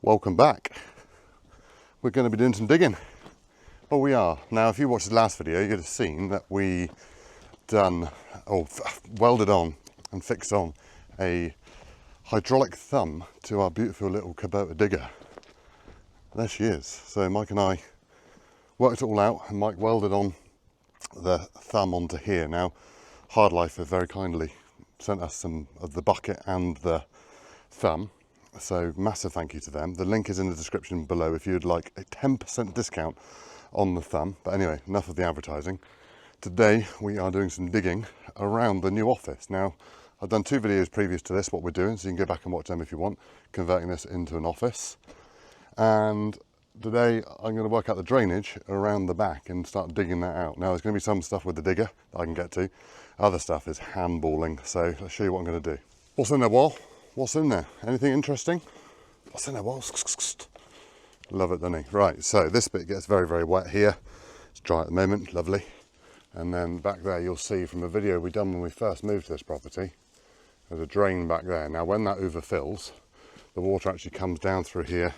Welcome back. We're going to be doing some digging. Well, we are. Now, if you watched the last video, you'd have seen that we welded on and fixed on a hydraulic thumb to our beautiful little Kubota digger. There she is. So Mike and I worked it all out, and Mike welded on the thumb onto here. Now, Hardlife have very kindly sent us some of the bucket and the thumb. So massive thank you to them. The link is in the description below if you'd like a 10% discount on the thumb. But anyway, enough of the advertising. Today we are doing some digging around the new office. Now, I've done 2 videos previous to this, what we're doing, so you can go back and watch them if you want, converting this into an office. And today I'm going to work out the drainage around the back and start digging that out. Now, there's going to be some stuff with the digger that I can get to. Other stuff is handballing, so let's show you what I'm going to do. What's in there, Wall? What's in there? Anything interesting? What's in there, Wall? Love it, doesn't he? Right, so this bit gets very, very wet here. It's dry at the moment, lovely. And then back there you'll see from a video we done when we first moved to this property, there's a drain back there. Now when that overfills, the water actually comes down through here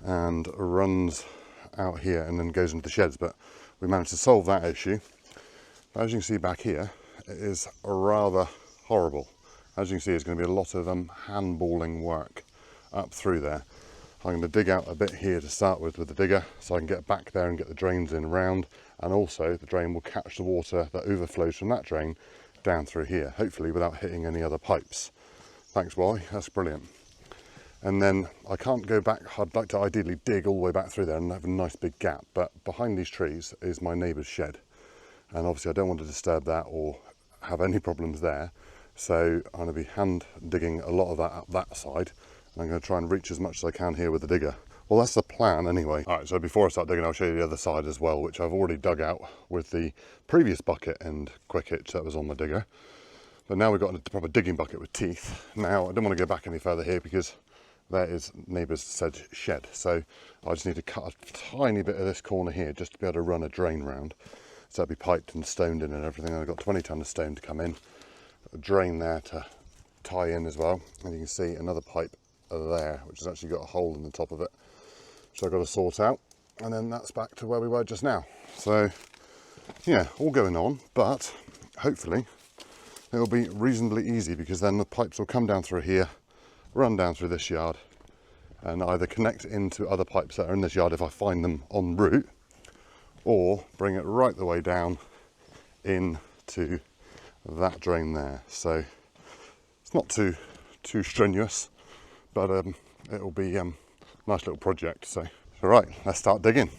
and runs out here and then goes into the sheds, but we managed to solve that issue. As you can see back here, it is rather horrible. As you can see, there's going to be a lot of handballing work up through there. I'm going to dig out a bit here to start with the digger, so I can get back there and get the drains in round, and also the drain will catch the water that overflows from that drain down through here, hopefully without hitting any other pipes. Thanks, Wally, that's brilliant. And then I can't go back. I'd like to ideally dig all the way back through there and have a nice big gap, but behind these trees is my neighbour's shed, and obviously I don't want to disturb that or have any problems there. So I'm going to be hand digging a lot of that up that side. I'm going to try and reach as much as I can here with the digger. Well, that's the plan anyway. All right, so before I start digging, I'll show you the other side as well, which I've already dug out with the previous bucket and quick hitch that was on the digger. But now we've got a proper digging bucket with teeth. Now, I don't want to go back any further here because there is neighbour's said shed. So I just need to cut a tiny bit of this corner here just to be able to run a drain round. So that'll be piped and stoned in and everything. I've got 20 tonne of stone to come in. A drain there to tie in as well, and you can see another pipe there which has actually got a hole in the top of it, which I've got to sort out, and then that's back to where we were just now. So yeah, all going on, but hopefully it'll be reasonably easy because then the pipes will come down through here, run down through this yard, and either connect into other pipes that are in this yard if I find them en route, or bring it right the way down into that drain there. So it's not too strenuous, but it'll be a nice little project. So all right, let's start digging.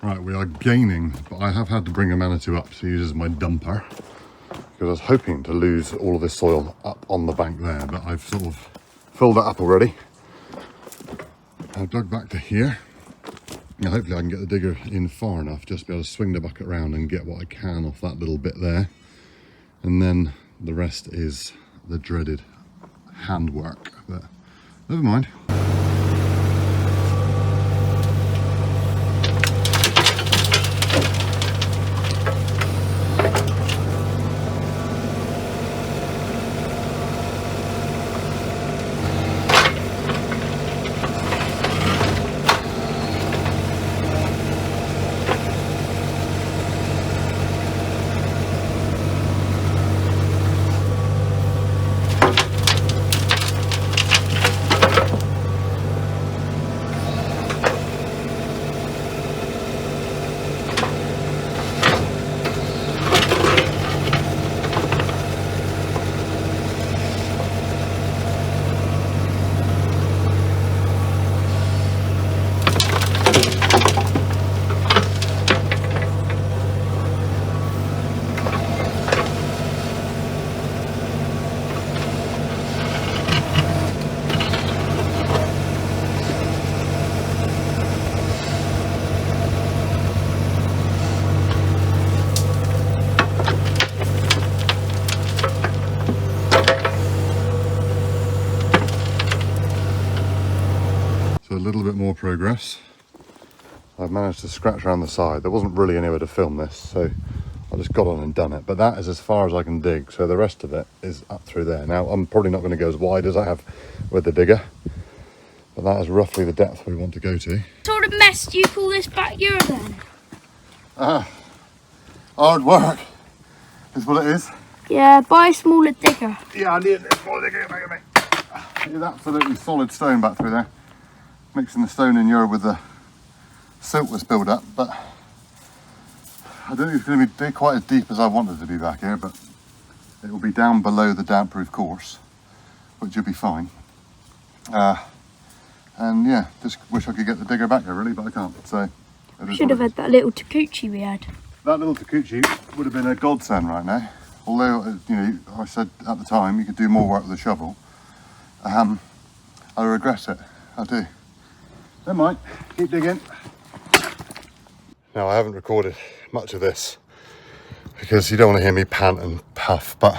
Right, we are gaining, but I have had to bring a Manitou up to use as my dumper, because I was hoping to lose all of this soil up on the bank there, but I've sort of filled that up already. I've dug back to here. Now hopefully I can get the digger in far enough just to be able to swing the bucket around and get what I can off that little bit there. And then the rest is the dreaded handwork, but never mind. little bit more progress. I've managed to scratch around the side. There wasn't really anywhere to film this, so I just got on and done it. But that is as far as I can dig, so the rest of it is up through there. Now, I'm probably not going to go as wide as I have with the digger, but that is roughly the depth we want to go to. What sort of mess do you call this backyard then? Hard work is what it is. Yeah, buy a smaller digger. Yeah, I need a smaller digger back of me. It is absolutely solid stone back through there. Mixing the stone in with the silt that's built up, but I don't think it's going to be quite as deep as I wanted to be back here, but it will be down below the damp-proof course, which will be fine. And yeah, just wish I could get the digger back there really, but I can't. So should have had that little takuchi we had. That little takuchi would have been a godsend right now. Although, you know, I said at the time you could do more work with a shovel. I regret it. I do. Never mind. Keep digging. Now, I haven't recorded much of this because you don't want to hear me pant and puff, but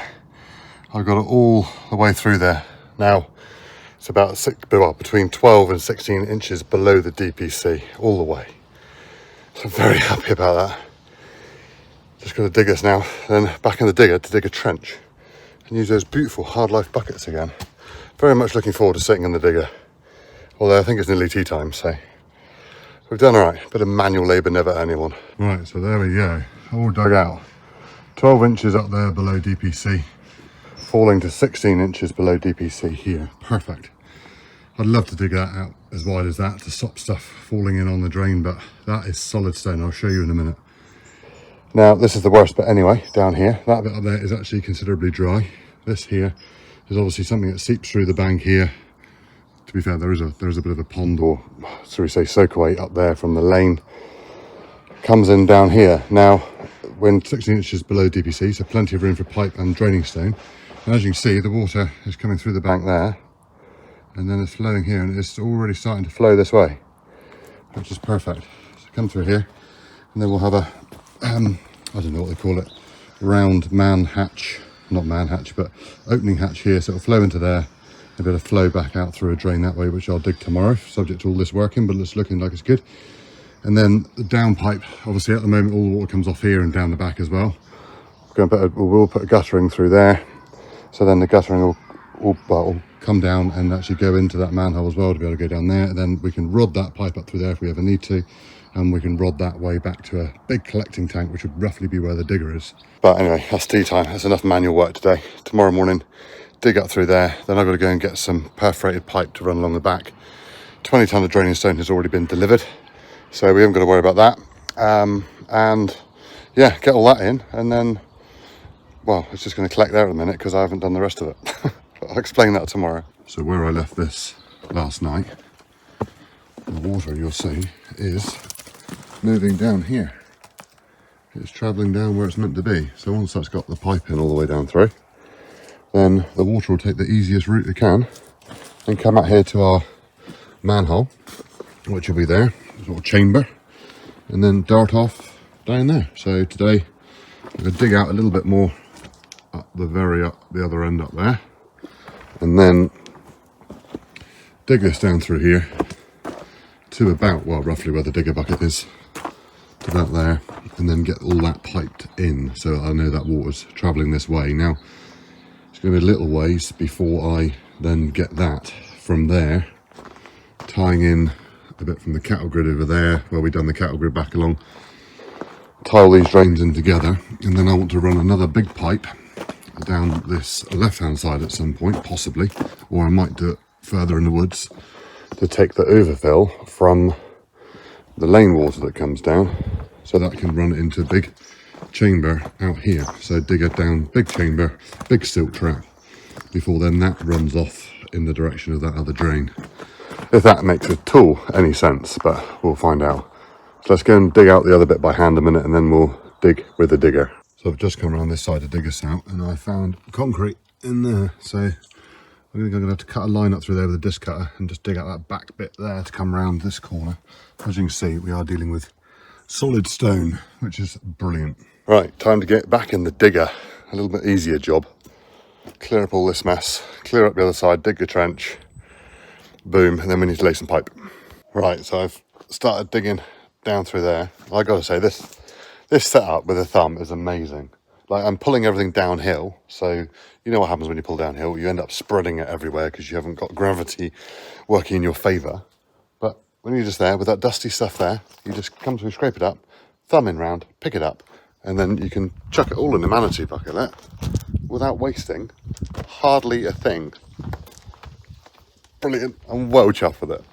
I've got it all the way through there. Now, it's about between 12 and 16 inches below the DPC, all the way. So I'm very happy about that. Just got to dig this now, then back in the digger to dig a trench and use those beautiful Hardlife buckets again. Very much looking forward to sitting in the digger, although I think it's nearly tea time, so we've done all right. Bit of manual labour, never anyone. Right, so there we go, all dug out. 12 inches up there below DPC, falling to 16 inches below DPC here. Perfect. I'd love to dig that out as wide as that to stop stuff falling in on the drain, but that is solid stone. I'll show you in a minute. Now, this is the worst bit anyway, down here. That bit up there is actually considerably dry. This here is obviously something that seeps through the bank here. To be fair, there is a bit of a pond, or shall we say soakaway up there from the lane. Comes in down here. Now, when 16 inches below DPC, so plenty of room for pipe and draining stone. And as you can see, the water is coming through the bank there, and then it's flowing here, and it's already starting to flow this way, which is perfect. So come through here, and then we'll have a I don't know what they call it, round man hatch, not man hatch, but opening hatch here, so it'll flow into there, a bit of flow back out through a drain that way, which I'll dig tomorrow, subject to all this working, but it's looking like it's good. And then the down pipe, obviously at the moment all the water comes off here and down the back as well. We'll put a guttering through there, so then the guttering will come down and actually go into that manhole as well to be able to go down there, and then we can rod that pipe up through there if we ever need to, and we can rod that way back to a big collecting tank, which would roughly be where the digger is. But anyway, that's tea time. That's enough manual work today. Tomorrow morning, dig up through there, then I've got to go and get some perforated pipe to run along the back. 20 tonne of draining stone has already been delivered, so we haven't got to worry about that. And yeah, get all that in, and then, well, it's just going to collect there at the minute because I haven't done the rest of it. I'll explain that tomorrow. So where I left this last night, the water, you'll see, is moving down here. It's travelling down where it's meant to be. So once that's got the pipe in all the way down through, then the water will take the easiest route it can and come out here to our manhole, which will be there, a little chamber, and then dart off down there. So today I'm going to dig out a little bit more up the other end up there, and then dig this down through here to about, well, roughly where the digger bucket is, to about there, and then get all that piped in, so I know that water's travelling this way. Now, it's going to be a little ways before I then get that from there, tying in a bit from the cattle grid over there, where we've done the cattle grid back along, tie all these drains in together, and then I want to run another big pipe down this left-hand side at some point, possibly, or I might do it further in the woods, to take the overfill from the lane water that comes down, so that can run into a big chamber out here. So dig it down, big chamber, big silt trap, before then that runs off in the direction of that other drain. If that makes at all any sense, but we'll find out. So let's go and dig out the other bit by hand a minute, and then we'll dig with the digger. So I've just come around this side to dig us out, and I found concrete in there, so I think I'm going to have to cut a line up through there with a disc cutter and just dig out that back bit there to come around this corner. As you can see, we are dealing with solid stone, which is brilliant. Right, time to get back in the digger. A little bit easier job. Clear up all this mess, clear up the other side, dig the trench, boom, and then we need to lay some pipe. Right, so I've started digging down through there. I got to say, this setup with a thumb is amazing. Like, I'm pulling everything downhill, so you know what happens when you pull downhill. You end up spreading it everywhere because you haven't got gravity working in your favour. But when you're just there with that dusty stuff there, you just come through, scrape it up, thumb in round, pick it up, and then you can chuck it all in the manatee bucket there without wasting hardly a thing. Brilliant. I'm well chuffed with it.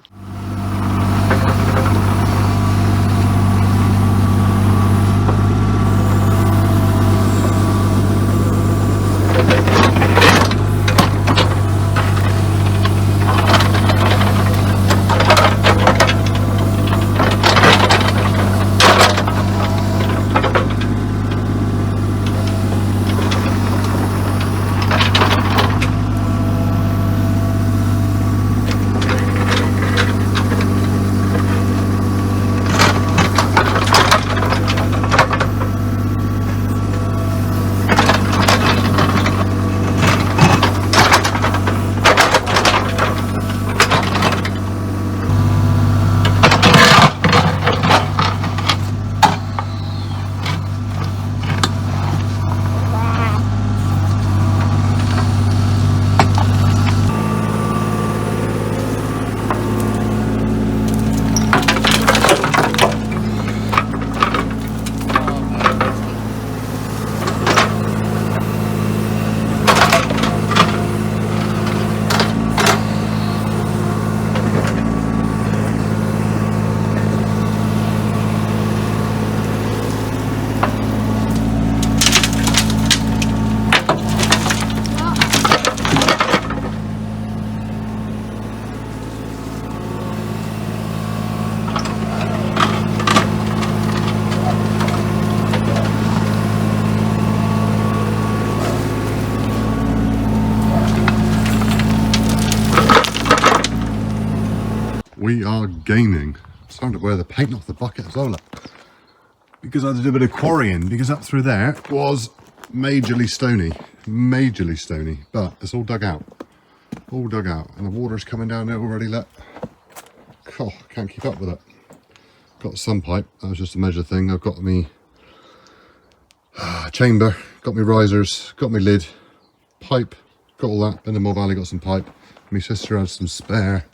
We are gaining. I'm starting to wear the paint off the bucket as well, look. Because I did a bit of quarrying, because up through there was majorly stony, but it's all dug out, and the water's coming down there already, look. Oh, can't keep up with it. Got some pipe, that was just a measure thing. I've got me chamber, got me risers, got me lid, pipe, got all that. In the Mill Valley got some pipe. My sister had some spare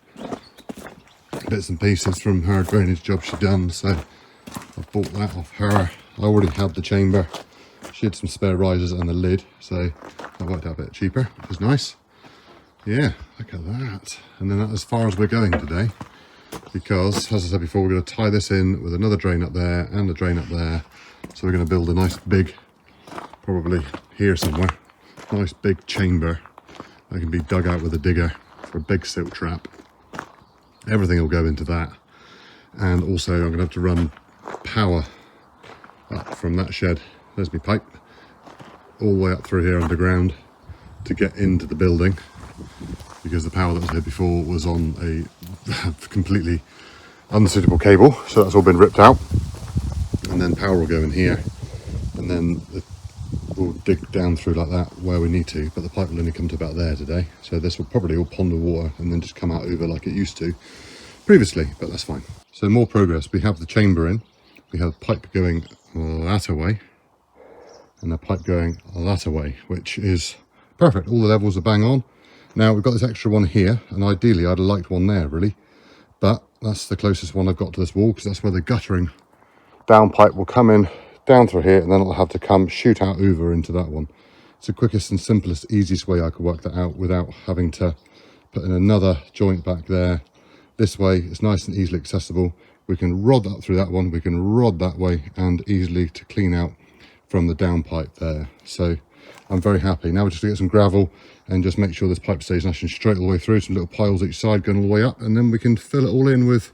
bits and pieces from her drainage job she done, so I bought that off her. I already had the chamber, she had some spare risers and the lid, so that worked out a bit cheaper, which is nice. Yeah, look at that. And then that's as far as we're going today, because as I said before, we're going to tie this in with another drain up there and a drain up there. So we're going to build a nice big, probably here somewhere, nice big chamber that can be dug out with a digger for a big silt trap. Everything will go into that, and also I'm going to have to run power up from that shed. There's my pipe all the way up through here underground to get into the building, because the power that was here before was on a completely unsuitable cable, so that's all been ripped out, and then power will go in here, and then we'll dig down through like that where we need to, but the pipe will only come to about there today, so this will probably all pond the water and then just come out over like it used to previously, but that's fine. So more progress. We have the chamber in, we have pipe going that away, and a pipe going that away, which is perfect. All the levels are bang on. Now we've got this extra one here, and ideally I'd have liked one there really, but that's the closest one I've got to this wall, because that's where the guttering down pipe will come in down through here, and then it'll have to come shoot out over into that one. It's the quickest and simplest, easiest way I could work that out without having to put in another joint back there. This way it's nice and easily accessible. We can rod up through that one, we can rod that way, and easily to clean out from the down pipe there. So I'm very happy. Now we just get some gravel and just make sure this pipe stays nice and straight all the way through, some little piles each side going all the way up, and then we can fill it all in with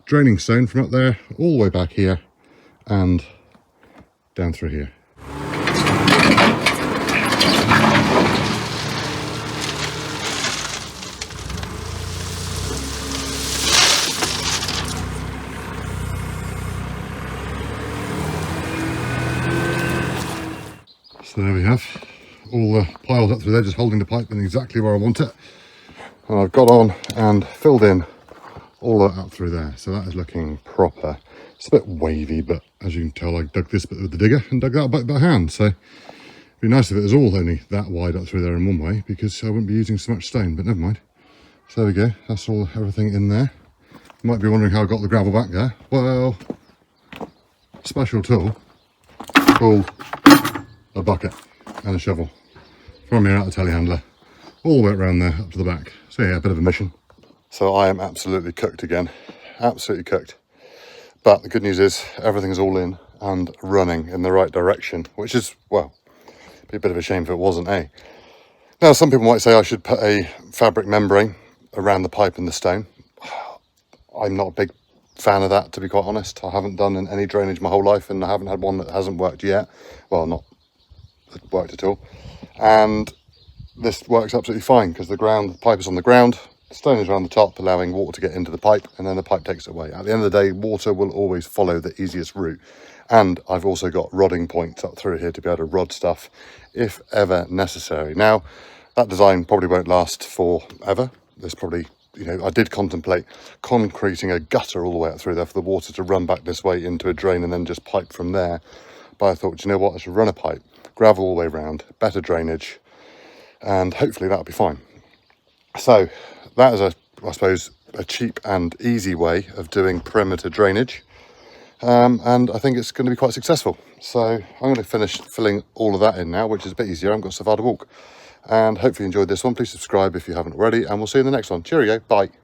draining stone from up there all the way back here and down through here. So there we have all the piles up through there, just holding the pipe in exactly where I want it. And I've got on and filled in all that up through there. So that is looking proper. It's a bit wavy, but as you can tell, I dug this bit with the digger and dug that bit by hand. So it'd be nice if it was all only that wide up through there in one way, because I wouldn't be using so much stone, but never mind. So there we go, that's all, everything in there. You might be wondering how I got the gravel back there. Well, special tool called a bucket and a shovel from here out the telehandler all the way around there up to the back. So yeah, a bit of a mission. So I am absolutely cooked again, absolutely cooked. But the good news is everything's all in and running in the right direction, which is, well, be a bit of a shame if it wasn't, eh? Now, some people might say I should put a fabric membrane around the pipe and the stone. I'm not a big fan of that, to be quite honest. I haven't done any drainage my whole life, and I haven't had one that hasn't worked yet. Well, not worked at all. And this works absolutely fine because the pipe is on the ground, the stone is around the top, allowing water to get into the pipe, and then the pipe takes it away. At the end of the day, water will always follow the easiest route. And I've also got rodding points up through here to be able to rod stuff if ever necessary. Now, that design probably won't last forever. There's probably, you know, I did contemplate concreting a gutter all the way up through there for the water to run back this way into a drain and then just pipe from there. But I thought, you know what, I should run a pipe, gravel all the way around, better drainage, and hopefully that'll be fine. So that is, I suppose, a cheap and easy way of doing perimeter drainage. And I think it's going to be quite successful. So I'm going to finish filling all of that in now, which is a bit easier. I haven't got so far to walk. And hopefully you enjoyed this one. Please subscribe if you haven't already, and we'll see you in the next one. Cheerio, bye.